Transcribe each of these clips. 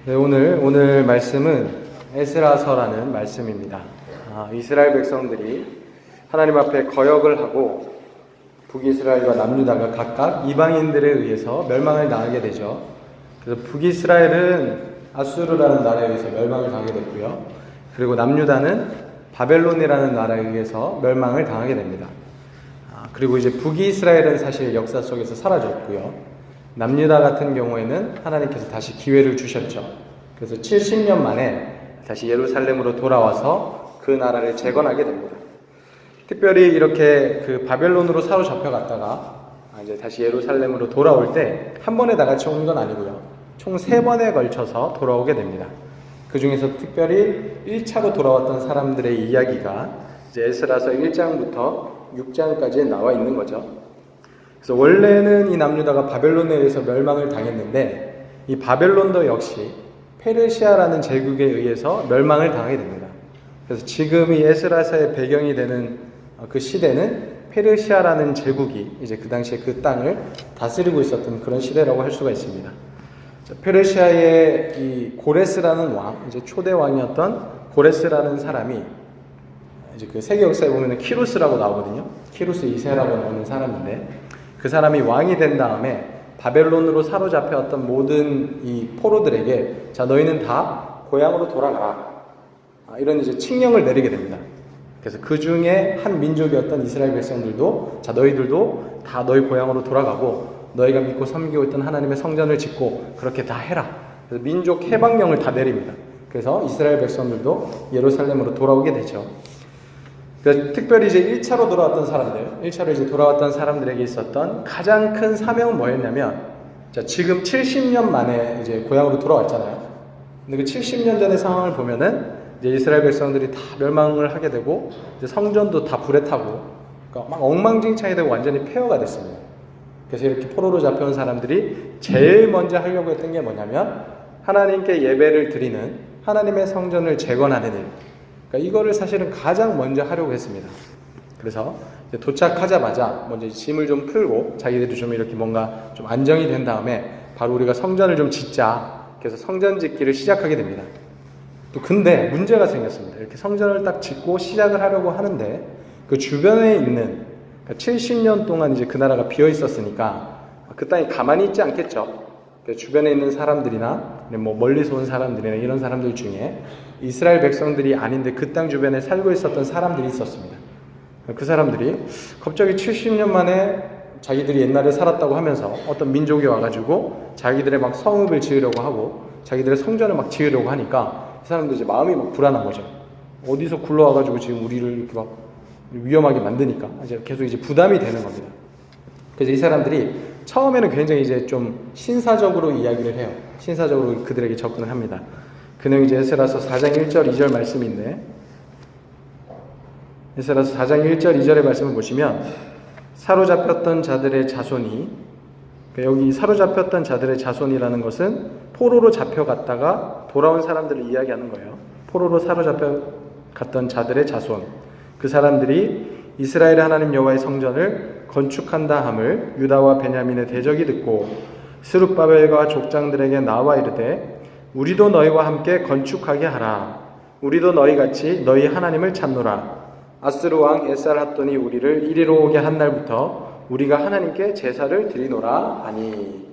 네, 오늘 말씀은 에스라서라는 말씀입니다. 이스라엘 백성들이 하나님 앞에 거역을 하고 북이스라엘과 남유다가 각각 이방인들에 의해서 멸망을 당하게 되죠. 그래서 북이스라엘은 아수르라는 나라에 의해서 멸망을 당하게 됐고요. 그리고 남유다는 바벨론이라는 나라에 의해서 멸망을 당하게 됩니다. 그리고 이제 북이스라엘은 사실 역사 속에서 사라졌고요. 남유다 같은 경우에는 하나님께서 다시 기회를 주셨죠. 그래서 70년 만에 다시 예루살렘으로 돌아와서 그 나라를 재건하게 됩니다. 특별히 이렇게 그 바벨론으로 사로잡혀 갔다가 이제 다시 예루살렘으로 돌아올 때 한 번에 다 같이 온 건 아니고요. 총 3번에 걸쳐서 돌아오게 됩니다. 그 중에서 특별히 1차로 돌아왔던 사람들의 이야기가 이제 에스라서 1장부터 6장까지 나와 있는 거죠. 그래서 원래는 이 남유다가 바벨론에 의해서 멸망을 당했는데 이 바벨론도 역시 페르시아라는 제국에 의해서 멸망을 당하게 됩니다. 그래서 지금 이 에스라서의 배경이 되는 그 시대는 페르시아라는 제국이 이제 그 당시에 그 땅을 다스리고 있었던 그런 시대라고 할 수가 있습니다. 페르시아의 이 고레스라는 왕, 이제 초대 왕이었던 고레스라는 사람이 이제 그 세계 역사에 보면 키루스라고 나오거든요. 키루스 2세라고 나오는 사람인데 그 사람이 왕이 된 다음에 바벨론으로 사로잡혀왔던 모든 이 포로들에게 자 너희는 다 고향으로 돌아가라 이런 이제 칙령을 내리게 됩니다. 그래서 그 중에 한 민족이었던 이스라엘 백성들도 자 너희들도 다 너희 고향으로 돌아가고 너희가 믿고 섬기고 있던 하나님의 성전을 짓고 그렇게 다 해라. 그래서 민족 해방령을 다 내립니다. 그래서 이스라엘 백성들도 예루살렘으로 돌아오게 되죠. 그래서 특별히 이제 1차로 돌아왔던 사람들, 1차로 이제 돌아왔던 사람들에게 있었던 가장 큰 사명은 뭐였냐면, 자, 지금 70년 만에 이제 고향으로 돌아왔잖아요. 근데 그 70년 전의 상황을 보면은, 이제 이스라엘 백성들이 다 멸망을 하게 되고, 이제 성전도 다 불에 타고, 그러니까 막 엉망진창이 되고 완전히 폐허가 됐습니다. 그래서 이렇게 포로로 잡혀온 사람들이 제일 먼저 하려고 했던 게 뭐냐면, 하나님께 예배를 드리는 하나님의 성전을 재건하는 일. 그러니까 이거를 사실은 가장 먼저 하려고 했습니다. 그래서 도착하자마자 먼저 짐을 좀 풀고 자기들이 좀 이렇게 뭔가 좀 안정이 된 다음에 바로 우리가 성전을 좀 짓자. 그래서 성전 짓기를 시작하게 됩니다. 또 근데 문제가 생겼습니다. 이렇게 성전을 딱 짓고 시작을 하려고 하는데 그 주변에 있는 70년 동안 이제 그 나라가 비어 있었으니까 그 땅이 가만히 있지 않겠죠. 주변에 있는 사람들이나 뭐 멀리서 온 사람들이나 이런 사람들 중에 이스라엘 백성들이 아닌데 그 땅 주변에 살고 있었던 사람들이 있었습니다. 그 사람들이 갑자기 70년 만에 자기들이 옛날에 살았다고 하면서 어떤 민족이 와가지고 자기들의 막 성읍을 지으려고 하고 자기들의 성전을 막 지으려고 하니까 이 사람들 이제 마음이 막 불안한 거죠. 어디서 굴러와가지고 지금 우리를 이렇게 막 위험하게 만드니까 이제 계속 이제 부담이 되는 겁니다. 그래서 이 사람들이 처음에는 굉장히 이제 좀 신사적으로 이야기를 해요. 신사적으로 그들에게 접근을 합니다. 그 내용이 이제 에스라서 4장 1절 2절 말씀인데 에스라서 4장 1절 2절의 말씀을 보시면 사로잡혔던 자들의 자손이 여기 사로잡혔던 자들의 자손이라는 것은 포로로 잡혀갔다가 돌아온 사람들을 이야기하는 거예요. 포로로 사로잡혀갔던 자들의 자손 그 사람들이 이스라엘의 하나님 여호와의 성전을 건축한다 함을 유다와 베냐민의 대적이 듣고 스룹바벨과 족장들에게 나와 이르되 우리도 너희와 함께 건축하게 하라. 우리도 너희같이 너희 하나님을 찾노라. 아스루 왕 에살핫돈이 우리를 이리로 오게 한 날부터 우리가 하나님께 제사를 드리노라 하니.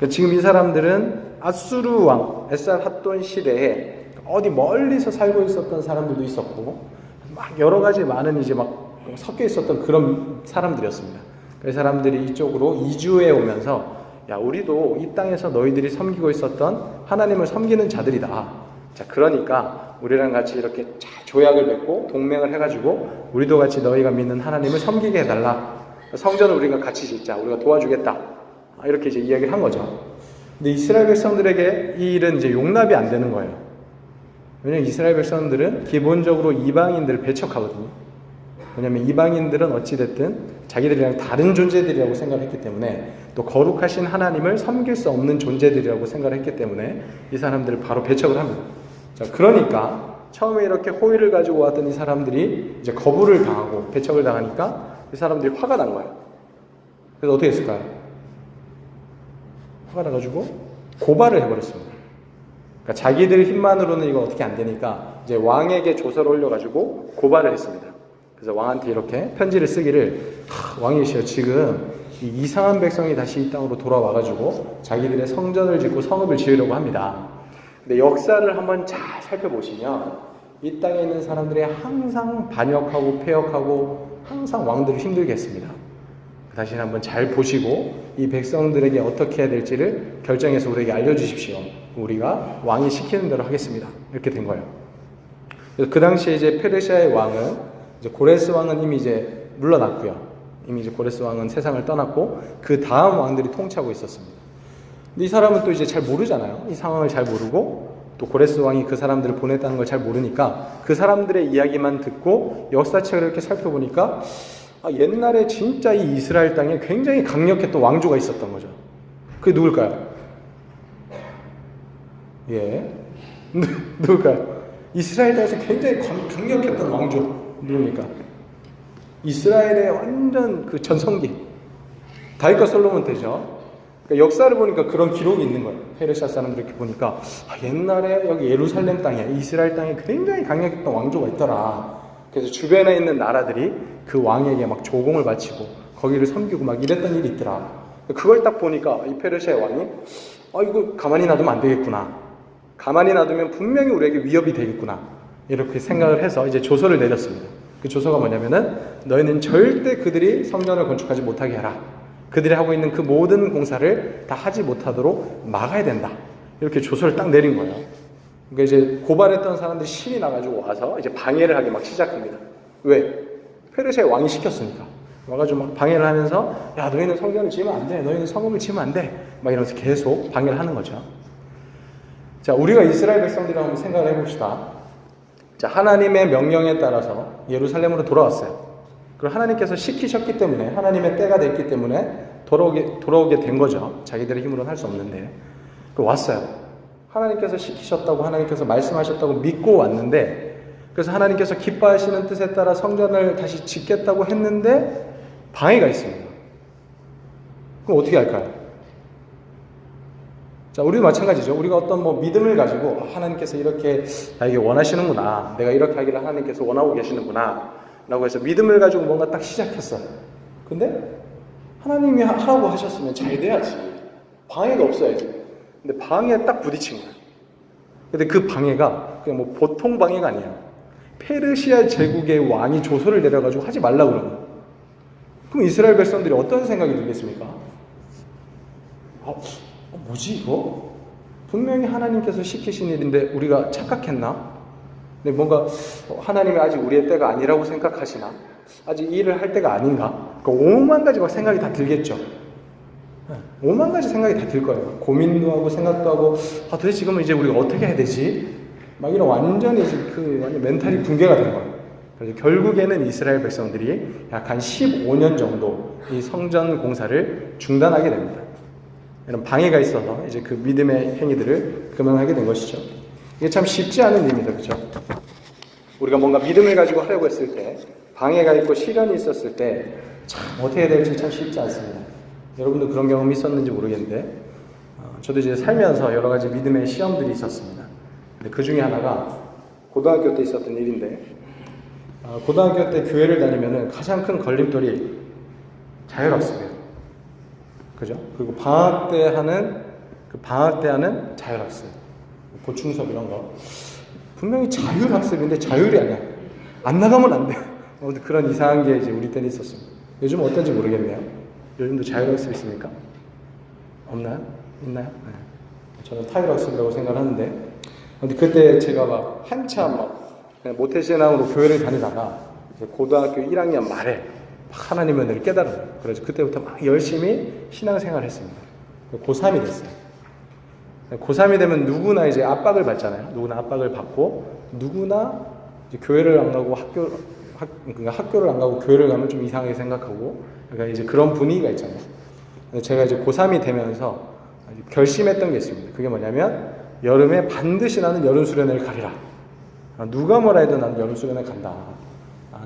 지금 이 사람들은 아스루 왕 에살핫돈 시대에 어디 멀리서 살고 있었던 사람들도 있었고 막 여러 가지 많은 이제 막 섞여 있었던 그런 사람들이었습니다. 그 사람들이 이쪽으로 이주해 오면서 야 우리도 이 땅에서 너희들이 섬기고 있었던 하나님을 섬기는 자들이다. 자 그러니까 우리랑 같이 이렇게 조약을 맺고 동맹을 해가지고 우리도 같이 너희가 믿는 하나님을 섬기게 해달라. 성전을 우리가 같이 짓자. 우리가 도와주겠다. 이렇게 이제 이야기를 한 거죠. 근데 이스라엘 백성들에게 이 일은 이제 용납이 안 되는 거예요. 왜냐하면 이스라엘 백성들은 기본적으로 이방인들을 배척하거든요. 왜냐하면 이방인들은 어찌됐든 자기들이랑 다른 존재들이라고 생각을 했기 때문에 또 거룩하신 하나님을 섬길 수 없는 존재들이라고 생각을 했기 때문에 이 사람들을 바로 배척을 합니다. 자, 그러니까 처음에 이렇게 호의를 가지고 왔던 이 사람들이 이제 거부를 당하고 배척을 당하니까 이 사람들이 화가 난 거예요. 그래서 어떻게 했을까요? 화가 나가지고 고발을 해버렸습니다. 그러니까 자기들 힘만으로는 이거 어떻게 안 되니까 이제 왕에게 조서를 올려가지고 고발을 했습니다. 그래서 왕한테 이렇게 편지를 쓰기를, 왕이시여, 지금 이 이상한 백성이 다시 이 땅으로 돌아와가지고 자기들의 성전을 짓고 성읍을 지으려고 합니다. 근데 역사를 한번 잘 살펴보시면 이 땅에 있는 사람들이 항상 반역하고 패역하고 항상 왕들을 힘들게 했습니다. 다시 한번 잘 보시고 이 백성들에게 어떻게 해야 될지를 결정해서 우리에게 알려주십시오. 우리가 왕이 시키는 대로 하겠습니다. 이렇게 된 거예요. 그래서 그 당시에 이제 페르시아의 왕은, 이제 고레스 왕은 이미 이제 물러났고요. 이미 이제 고레스 왕은 세상을 떠났고 그 다음 왕들이 통치하고 있었습니다. 근데 이 사람은 또 이제 잘 모르잖아요. 이 상황을 잘 모르고 또 고레스 왕이 그 사람들을 보냈다는 걸 잘 모르니까 그 사람들의 이야기만 듣고 역사책을 이렇게 살펴보니까 옛날에 진짜 이 이스라엘 땅에 굉장히 강력했던 왕조가 있었던 거죠. 그게 누굴까요? 예. 누굴까요? 이스라엘 땅에서 굉장히 강력했던 왕조. 누굽니까? 이스라엘의 완전 그 전성기. 다윗과 솔로몬 때죠. 그러니까 역사를 보니까 그런 기록이 있는 거예요. 페르시아 사람들 이렇게 보니까 옛날에 여기 예루살렘 땅에, 이스라엘 땅에 굉장히 강력했던 왕조가 있더라. 그래서 주변에 있는 나라들이 그 왕에게 막 조공을 바치고 거기를 섬기고 막 이랬던 일이 있더라. 그걸 딱 보니까 이 페르시아 왕이 이거 가만히 놔두면 안 되겠구나. 가만히 놔두면 분명히 우리에게 위협이 되겠구나. 이렇게 생각을 해서 이제 조서를 내렸습니다. 그 조서가 뭐냐면은 너희는 절대 그들이 성전을 건축하지 못하게 해라. 그들이 하고 있는 그 모든 공사를 다 하지 못하도록 막아야 된다. 이렇게 조서를 딱 내린 거예요. 그러니까 이제 고발했던 사람들이 신이 나가지고 와서 이제 방해를 하기 막 시작합니다. 왜? 페르시아 왕이 시켰으니까. 와가지고 막 방해를 하면서 야, 너희는 성전을 지으면 안 돼. 너희는 성읍을 지으면 안 돼. 막 이러면서 계속 방해를 하는 거죠. 자, 우리가 이스라엘 백성들이라고 한번 생각을 해봅시다. 자, 하나님의 명령에 따라서 예루살렘으로 돌아왔어요. 그리고 하나님께서 시키셨기 때문에, 하나님의 때가 됐기 때문에 돌아오게 된 거죠. 자기들의 힘으로는 할 수 없는데. 왔어요. 하나님께서 시키셨다고, 하나님께서 말씀하셨다고 믿고 왔는데, 그래서 하나님께서 기뻐하시는 뜻에 따라 성전을 다시 짓겠다고 했는데 방해가 있습니다. 그럼 어떻게 할까요? 자, 우리도 마찬가지죠. 우리가 어떤 믿음을 가지고 하나님께서 이렇게 나에게 원하시는구나, 내가 이렇게 하기를 하나님께서 원하고 계시는구나 라고 해서 믿음을 가지고 뭔가 딱 시작했어요. 근데 하나님이 하라고 하셨으면 잘 돼야지. 방해가 없어야지. 근데 방해에 딱 부딪힌 거예요. 근데 그 방해가 그냥 보통 방해가 아니에요. 페르시아 제국의 왕이 조서를 내려가지고 하지 말라고 그러는 거예요. 그럼 이스라엘 백성들이 어떤 생각이 들겠습니까? 뭐지 이거? 분명히 하나님께서 시키신 일인데 우리가 착각했나? 근데 뭔가 하나님이 아직 우리의 때가 아니라고 생각하시나? 아직 이 일을 할 때가 아닌가? 그러니까 오만 가지 막 생각이 다 들겠죠. 오만 가지 생각이 다 들 거예요. 고민도 하고 생각도 하고 도대체 지금은 이제 우리가 어떻게 해야 되지? 막 이런 완전히 완전 멘탈이 붕괴가 된 거예요. 그래서 결국에는 이스라엘 백성들이 약 한 15년 정도 이 성전 공사를 중단하게 됩니다. 이런 방해가 있어서 이제 그 믿음의 행위들을 금연하게 된 것이죠. 이게 참 쉽지 않은 일입니다. 그렇죠? 우리가 뭔가 믿음을 가지고 하려고 했을 때 방해가 있고 시련이 있었을 때 참 어떻게 해야 될지 참 쉽지 않습니다. 여러분도 그런 경험이 있었는지 모르겠는데 저도 이제 살면서 여러 가지 믿음의 시험들이 있었습니다. 근데 그 중에 하나가 고등학교 때 있었던 일인데 고등학교 때 교회를 다니면은 가장 큰 걸림돌이 자율학습이에요. 그죠? 그리고 방학 때 하는 자율학습, 보충 수업 이런 거 분명히 자율학습인데 자율이 아니야. 안 나가면 안 돼. 그런 이상한 게 이제 우리 때는 있었습니다. 요즘 어떤지 모르겠네요. 요즘도 자율학습 있습니까? 없나요? 있나요? 네. 저는 타율학습이라고 생각하는데, 근데 그때 제가 한참 모태신앙으로 교회를 다니다가 고등학교 1학년 말에 하나님의 은혜를 깨달아요. 그래서 그때부터 막 열심히 신앙생활을 했습니다. 고3이 됐어요. 고3이 되면 누구나 이제 압박을 받잖아요. 누구나 압박을 받고, 누구나 이제 교회를 안 가고 그러니까 학교를 안 가고 교회를 가면 좀 이상하게 생각하고, 그러니까 이제 그런 분위기가 있잖아요. 제가 이제 고3이 되면서 결심했던 게 있습니다. 그게 뭐냐면, 여름에 반드시 나는 여름 수련회를 가리라. 누가 뭐라 해도 나는 여름 수련회 간다.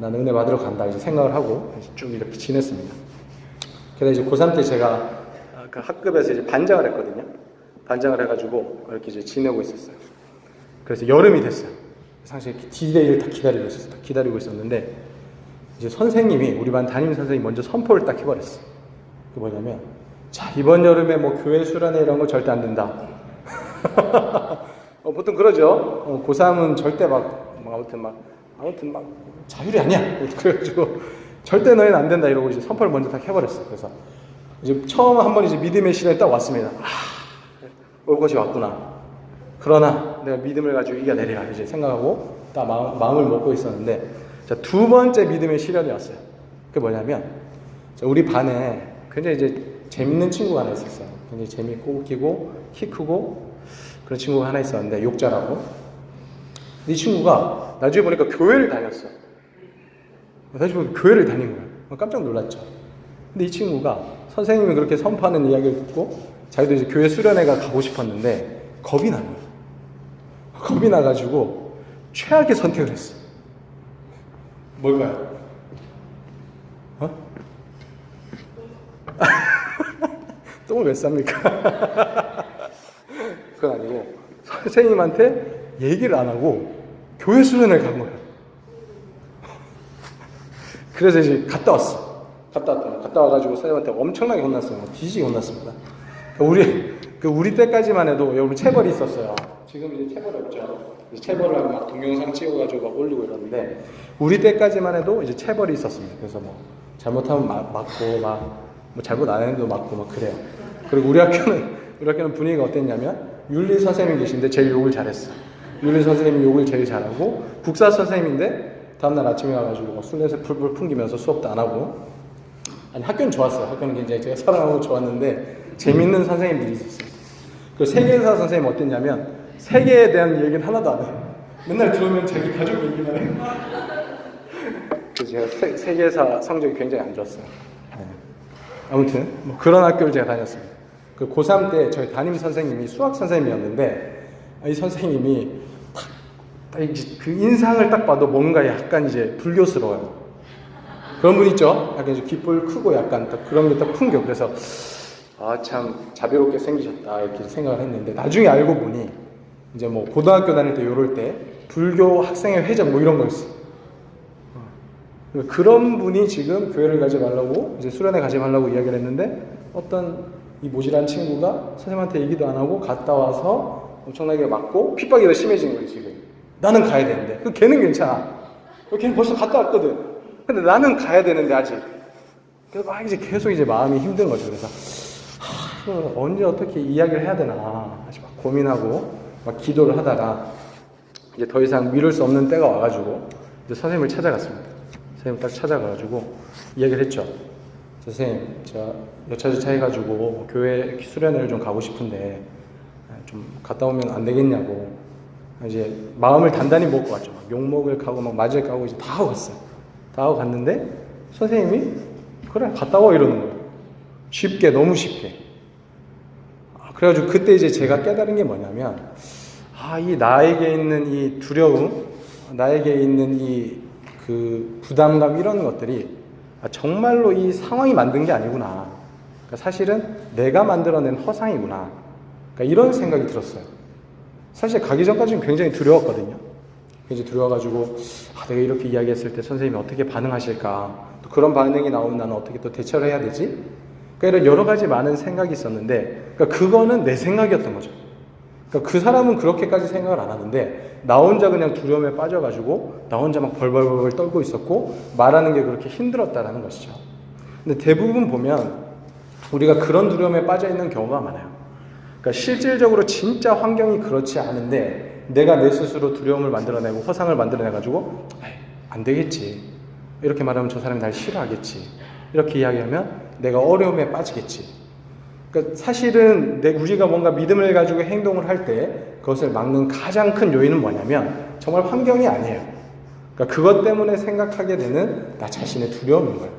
나는 은혜 받으러 간다. 이제 생각을 하고 쭉 이렇게 지냈습니다. 그래서 이제 고3 때 제가 그 학급에서 이제 반장을 했거든요. 단장을 해가지고 이렇게 이제 지내고 있었어요. 그래서 여름이 됐어요. 사실 D-Day를 다 기다리고 있었어요. 다 기다리고 있었는데 이제 선생님이 우리 반 담임 선생님이 먼저 선포를 딱 해버렸어요. 그게 뭐냐면 자 이번 여름에 뭐 교회 수련회 이런 거 절대 안 된다. 보통 그러죠. 고3은 절대 아무튼 막 자율이 아니야. 그래가지고 절대 너희는 안 된다 이러고 이제 선포를 먼저 딱 해버렸어요. 그래서 이제 처음 한번 이제 믿음의 시련이 딱 왔습니다. 올 것이 왔구나. 그러나 내가 믿음을 가지고 이겨내리라 이제 생각하고 딱 마음을 먹고 있었는데 자, 두 번째 믿음의 시련이 왔어요. 그게 뭐냐면 우리 반에 굉장히 이제 재밌는 친구가 하나 있었어요. 굉장히 재밌고 웃기고 키 크고 그런 친구가 하나 있었는데 욕 잘하고 이 친구가 나중에 보니까 교회를 다녔어. 나중에 보니까 교회를 다닌 거예요. 깜짝 놀랐죠. 근데 이 친구가 선생님이 그렇게 선포하는 이야기를 듣고 자기도 이제 교회 수련회가 가고 싶었는데 겁이 난 거예요. 겁이 나가지고 최악의 선택을 했어. 뭘까요? 똥을 왜 쌉니까? 그건 아니고 선생님한테 얘기를 안 하고 교회 수련회 간 거예요. 그래서 이제 갔다 왔어. 갔다 와가지고 선생님한테 엄청나게 혼났어요. 뒤지게 혼났습니다. 우리 때까지만 해도 우리 체벌이 있었어요. 지금 이제 체벌이 없죠. 체벌을 하고 막 동영상 찍어가지고 막 올리고 이러는데 우리 때까지만 해도 이제 체벌이 있었습니다. 그래서 뭐 잘못하면 맞고 뭐 잘못 안 했는데도 맞고 막 그래요. 그리고 우리 학교는 분위기가 어땠냐면 윤리 선생님이 계신데 제일 욕을 잘했어. 윤리 선생님이 욕을 제일 잘하고 국사 선생님인데 다음날 아침에 와가지고 술 냄새 풀풀 풍기면서 수업도 안 하고 아니 학교는 좋았어요. 학교는 굉장히 제가 사랑하고 좋았는데 재밌는 선생님들이 있었어요. 그리고 세계사 선생님 어땠냐면 세계에 대한 얘기는 하나도 안 해요. 맨날 들어오면 자기 가족 얘기만 해요. 그래서 제가 세계사 성적이 굉장히 안 좋았어요. 네. 아무튼 뭐 그런 학교를 제가 다녔습니다. 그 고3 때 저희 담임 선생님이 수학 선생님이었는데 이 선생님이 딱 그 인상을 딱 봐도 뭔가 약간 이제 불교스러워요. 그런 분 있죠? 약간 이제 귓볼 크고 약간 딱 그런 게 딱 풍겨. 그래서 참 자비롭게 생기셨다 이렇게 생각을 했는데 나중에 알고 보니 이제 뭐 고등학교 다닐 때 요럴 때 불교 학생회 회장 뭐 이런 거였어. 그런 분이 지금 교회를 가지 말라고 이제 수련회 가지 말라고 이야기를 했는데 어떤 이 모질한 친구가 선생님한테 얘기도 안 하고 갔다 와서 엄청나게 맞고 핍박이 더 심해진 거예요 지금. 나는 가야 되는데 걔는 괜찮아. 걔는 벌써 갔다 왔거든. 근데 나는 가야 되는데 아직. 그래서 막 이제 계속 이제 마음이 힘든 거죠. 그래서 언제 어떻게 이야기를 해야 되나 아직 막 고민하고 막 기도를 하다가 이제 더 이상 미룰 수 없는 때가 와가지고 이제 선생님을 찾아갔습니다. 선생님 딱 찾아가가지고 이야기를 했죠. 선생님, 제가 여차저차 해가지고 교회 수련회를 좀 가고 싶은데 좀 갔다 오면 안 되겠냐고 이제 마음을 단단히 먹고 갔죠. 막 욕먹을 가고 막 맞을 가고 이제 다 하고 갔어요. 다 하고 갔는데 선생님이 그래 갔다 와 이러는 거예요. 쉽게 너무 쉽게. 그래가지고 그때 이제 제가 깨달은 게 뭐냐면 이 나에게 있는 이 두려움, 나에게 있는 이 그 부담감 이런 것들이 정말로 이 상황이 만든 게 아니구나. 그러니까 사실은 내가 만들어낸 허상이구나. 그러니까 이런 생각이 들었어요. 사실 가기 전까지는 굉장히 두려웠거든요. 굉장히 두려워가지고 내가 이렇게 이야기했을 때 선생님이 어떻게 반응하실까? 또 그런 반응이 나오면 나는 어떻게 또 대처를 해야 되지? 그러니까 이런 여러 가지 많은 생각이 있었는데 그러니까 그거는 내 생각이었던 거죠. 그러니까 그 사람은 그렇게까지 생각을 안 하는데 나 혼자 그냥 두려움에 빠져가지고 나 혼자 막 벌벌벌 떨고 있었고 말하는 게 그렇게 힘들었다라는 것이죠. 근데 대부분 보면 우리가 그런 두려움에 빠져 있는 경우가 많아요. 그러니까 실질적으로 진짜 환경이 그렇지 않은데 내가 내 스스로 두려움을 만들어내고 허상을 만들어내가지고 안 되겠지. 이렇게 말하면 저 사람이 날 싫어하겠지. 이렇게 이야기하면 내가 어려움에 빠지겠지. 그러니까 사실은 우리가 뭔가 믿음을 가지고 행동을 할 때 그것을 막는 가장 큰 요인은 뭐냐면 정말 환경이 아니에요. 그러니까 그것 때문에 생각하게 되는 나 자신의 두려움인 거예요.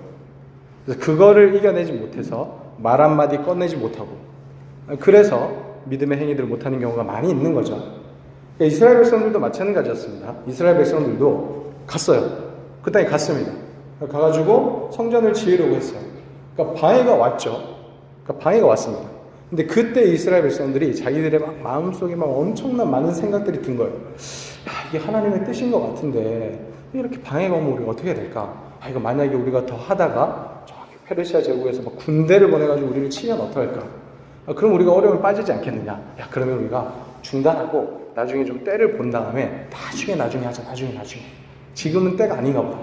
그래서 그거를 이겨내지 못해서 말 한마디 꺼내지 못하고 그래서 믿음의 행위들을 못하는 경우가 많이 있는 거죠. 그러니까 이스라엘 백성들도 마찬가지였습니다. 이스라엘 백성들도 갔어요. 그 땅에 갔습니다. 가가지고 성전을 지으려고 했어요. 그러니까 방해가 왔죠. 그러니까 방해가 왔습니다. 근데 그때 이스라엘 백성들이 자기들의 막 마음속에 막 엄청난 많은 생각들이 든 거예요. 이게 하나님의 뜻인 것 같은데 이렇게 방해가 오면 우리가 어떻게 해야 될까? 이거 만약에 우리가 더 하다가 저기 페르시아 제국에서 막 군대를 보내가지고 우리를 치면 어떡할까? 그럼 우리가 어려움에 빠지지 않겠느냐? 그러면 우리가 중단하고 나중에 좀 때를 본 다음에 나중에 하자. 나중에. 지금은 때가 아닌가 보다.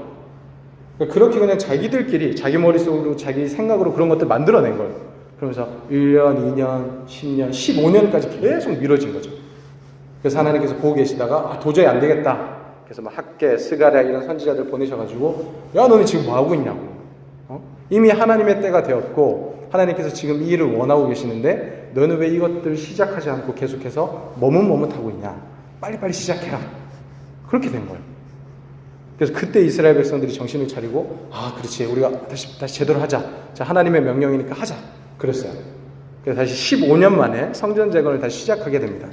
그렇게 그냥 자기들끼리 자기 머릿속으로 자기 생각으로 그런 것들 만들어낸 거예요. 그러면서 1년, 2년, 10년, 15년까지 계속 미뤄진 거죠. 그래서 하나님께서 보고 계시다가 도저히 안 되겠다. 그래서 막 학계, 스가랴 이런 선지자들 보내셔가지고 너네 지금 뭐 하고 있냐고. 이미 하나님의 때가 되었고 하나님께서 지금 이 일을 원하고 계시는데 너는 왜 이것들을 시작하지 않고 계속해서 머뭇머뭇하고 있냐. 빨리빨리 시작해라. 그렇게 된 거예요. 그래서 그때 이스라엘 백성들이 정신을 차리고 그렇지 우리가 다시 제대로 하자. 자, 하나님의 명령이니까 하자. 그랬어요. 그래서 다시 15년 만에 성전 재건을 다시 시작하게 됩니다.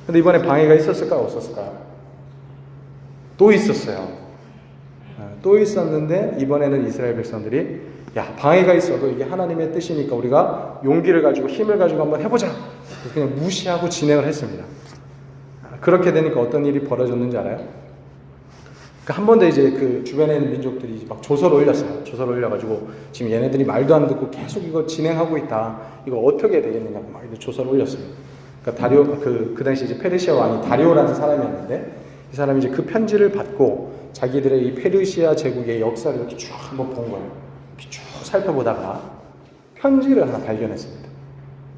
근데 이번에 방해가 있었을까요? 없었을까요? 또 있었어요. 또 있었는데 이번에는 이스라엘 백성들이 방해가 있어도 이게 하나님의 뜻이니까 우리가 용기를 가지고 힘을 가지고 한번 해보자. 그냥 무시하고 진행을 했습니다. 그렇게 되니까 어떤 일이 벌어졌는지 알아요? 한 번 더 이제 그 주변에 있는 민족들이 막 조서를 올렸어요. 조서를 올려가지고 지금 얘네들이 말도 안 듣고 계속 이거 진행하고 있다. 이거 어떻게 되겠느냐고 막 조서를 올렸어요. 그러니까 다리오 그 당시 이제 페르시아 왕이 다리오라는 사람이었는데 이 사람이 이제 그 편지를 받고 자기들의 이 페르시아 제국의 역사를 이렇게 쭉 한번 본 거예요. 이렇게 쭉 살펴보다가 편지를 하나 발견했습니다.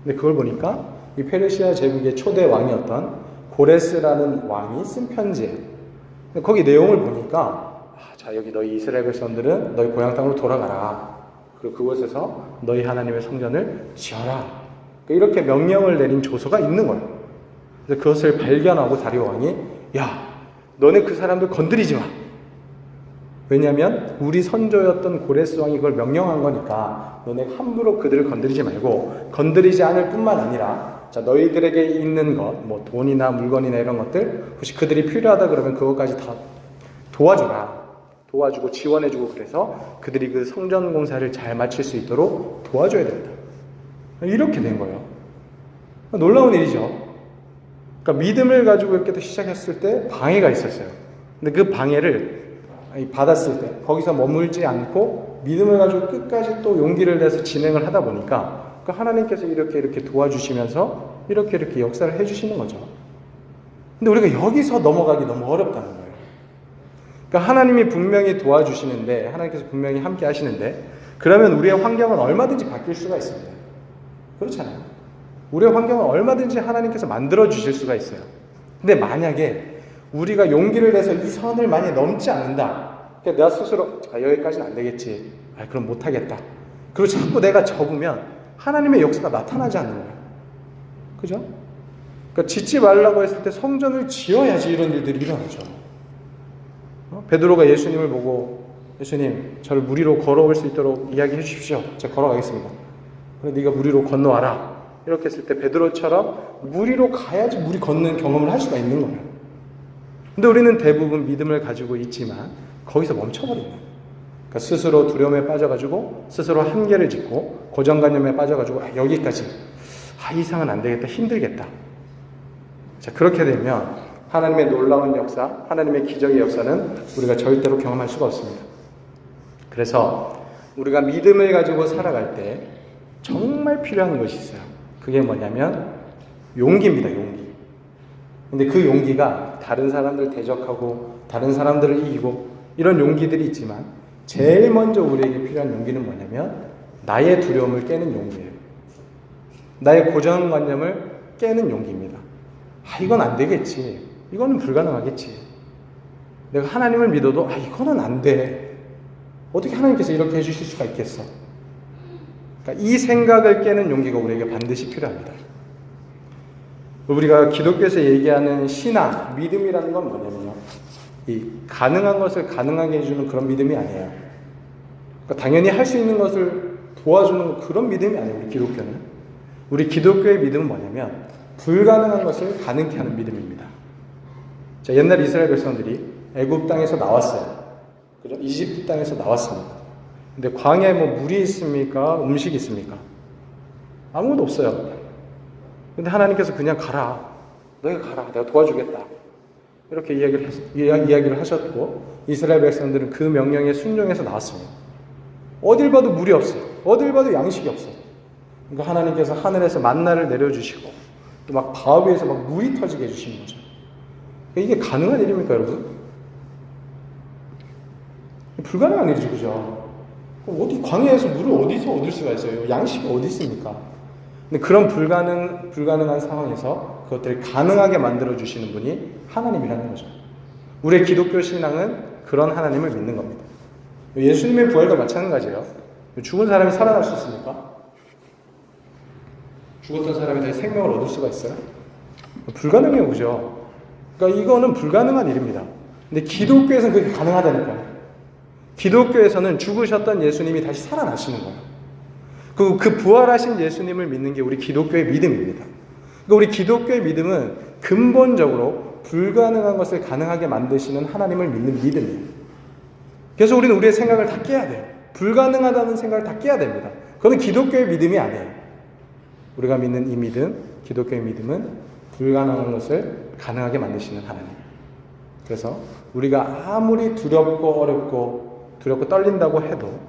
근데 그걸 보니까 이 페르시아 제국의 초대 왕이었던 고레스라는 왕이 쓴 편지예요. 거기 내용을 보니까 자 여기 너희 이스라엘 백성들은 너희 고향 땅으로 돌아가라. 그리고 그곳에서 너희 하나님의 성전을 지어라. 이렇게 명령을 내린 조서가 있는 거예요. 그래서 그것을 발견하고 다리오 왕이 너네 그 사람들 건드리지 마. 왜냐하면 우리 선조였던 고레스 왕이 그걸 명령한 거니까 너네 함부로 그들을 건드리지 말고 건드리지 않을 뿐만 아니라 자 너희들에게 있는 것, 뭐 돈이나 물건이나 이런 것들 혹시 그들이 필요하다 그러면 그것까지 다 도와줘라. 도와주고 지원해주고 그래서 그들이 그 성전 공사를 잘 마칠 수 있도록 도와줘야 된다. 이렇게 된 거예요. 놀라운 일이죠. 그러니까 믿음을 가지고 이렇게 시작했을 때 방해가 있었어요. 근데 그 방해를 받았을 때 거기서 머물지 않고 믿음을 가지고 끝까지 또 용기를 내서 진행을 하다 보니까 하나님께서 이렇게 도와주시면서 이렇게 역사를 해주시는 거죠. 근데 우리가 여기서 넘어가기 너무 어렵다는 거예요. 그러니까 하나님이 분명히 도와주시는데 하나님께서 분명히 함께 하시는데 그러면 우리의 환경은 얼마든지 바뀔 수가 있습니다. 그렇잖아요. 우리의 환경은 얼마든지 하나님께서 만들어 주실 수가 있어요. 근데 만약에 우리가 용기를 내서 이 선을 많이 넘지 않는다. 내가 스스로 여기까지는 안 되겠지. 그럼 못하겠다. 그리고 자꾸 내가 접으면 하나님의 역사가 나타나지 않는 거예요. 그죠? 그러니까 짓지 말라고 했을 때 성전을 지어야지 이런 일들이 일어나죠. 베드로가 예수님을 보고 예수님 저를 물 위로 걸어올 수 있도록 이야기해 주십시오. 제가 걸어가겠습니다. 그래 네가 물 위로 건너와라. 이렇게 했을 때 베드로처럼 물 위로 가야지 물이 걷는 경험을 할 수가 있는 거예요. 근데 우리는 대부분 믿음을 가지고 있지만 거기서 멈춰버립니다. 그러니까 스스로 두려움에 빠져가지고 스스로 한계를 짓고 고정관념에 빠져가지고 여기까지 이상은 안 되겠다. 힘들겠다. 자 그렇게 되면 하나님의 놀라운 역사, 하나님의 기적의 역사는 우리가 절대로 경험할 수가 없습니다. 그래서 우리가 믿음을 가지고 살아갈 때 정말 필요한 것이 있어요. 그게 뭐냐면 용기입니다. 용기. 근데 그 용기가 다른 사람들 대적하고 다른 사람들을 이기고 이런 용기들이 있지만 제일 먼저 우리에게 필요한 용기는 뭐냐면 나의 두려움을 깨는 용기예요. 나의 고정관념을 깨는 용기입니다. 이건 안 되겠지. 이거는 불가능하겠지. 내가 하나님을 믿어도 이거는 안 돼. 어떻게 하나님께서 이렇게 해주실 수가 있겠어? 그러니까 이 생각을 깨는 용기가 우리에게 반드시 필요합니다. 우리가 기독교에서 얘기하는 신앙, 믿음이라는 건 뭐냐면요. 이 가능한 것을 가능하게 해주는 그런 믿음이 아니에요. 그러니까 당연히 할 수 있는 것을 도와주는 그런 믿음이 아니에요. 우리 기독교는. 우리 기독교의 믿음은 뭐냐면 불가능한 것을 가능케 하는 믿음입니다. 자, 옛날 이스라엘 백성들이 애굽 땅에서 나왔어요. 그죠? 이집트 땅에서 나왔습니다. 근데 광야에 물이 있습니까? 음식이 있습니까? 아무것도 없어요. 근데 하나님께서 그냥 가라. 너희가 가라. 내가 도와주겠다. 이렇게 이야기를 하셨고 이스라엘 백성들은 그 명령에 순종해서 나왔습니다. 어딜 봐도 물이 없어요. 어딜 봐도 양식이 없어요. 그러니까 하나님께서 하늘에서 만나를 내려주시고 또 막 바위에서 막 물이 터지게 해주시는 거죠. 이게 가능한 일입니까, 여러분? 불가능한 일이죠, 그죠? 어디 광야에서 물을 어디서 얻을 수가 있어요? 양식이 어디 있습니까? 근데 그런 불가능한 상황에서 그것들을 가능하게 만들어 주시는 분이 하나님이라는 거죠. 우리의 기독교 신앙은 그런 하나님을 믿는 겁니다. 예수님의 부활과 마찬가지예요. 죽은 사람이 살아날 수 있습니까? 죽었던 사람이 다시 생명을 얻을 수가 있어요? 불가능해요, 그죠? 그러니까 이거는 불가능한 일입니다. 근데 기독교에서는 그게 가능하다니까요. 기독교에서는 죽으셨던 예수님이 다시 살아나시는 거예요. 그리고 그 부활하신 예수님을 믿는 게 우리 기독교의 믿음입니다. 그러니까 우리 기독교의 믿음은 근본적으로 불가능한 것을 가능하게 만드시는 하나님을 믿는 믿음이에요. 그래서 우리는 우리의 생각을 다 깨야 돼요. 불가능하다는 생각을 다 깨야 됩니다. 그건 기독교의 믿음이 아니에요. 우리가 믿는 이 믿음, 기독교의 믿음은 불가능한 것을 가능하게 만드시는 하나님. 그래서 우리가 아무리 두렵고 떨린다고 해도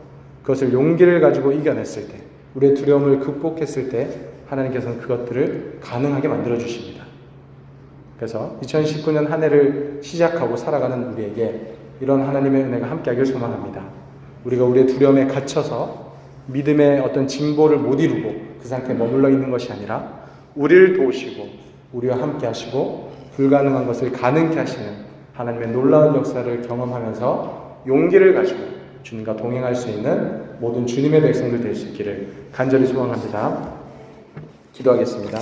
그것을 용기를 가지고 이겨냈을 때, 우리의 두려움을 극복했을 때 하나님께서는 그것들을 가능하게 만들어 주십니다. 그래서 2019년 한 해를 시작하고 살아가는 우리에게 이런 하나님의 은혜가 함께하길 소망합니다. 우리가 우리의 두려움에 갇혀서 믿음의 어떤 진보를 못 이루고 그 상태에 머물러 있는 것이 아니라 우리를 도우시고 우리와 함께 하시고 불가능한 것을 가능케 하시는 하나님의 놀라운 역사를 경험하면서 용기를 가지고 주님과 동행할 수 있는 모든 주님의 백성들 될 수 있기를 간절히 소망합니다. 기도하겠습니다.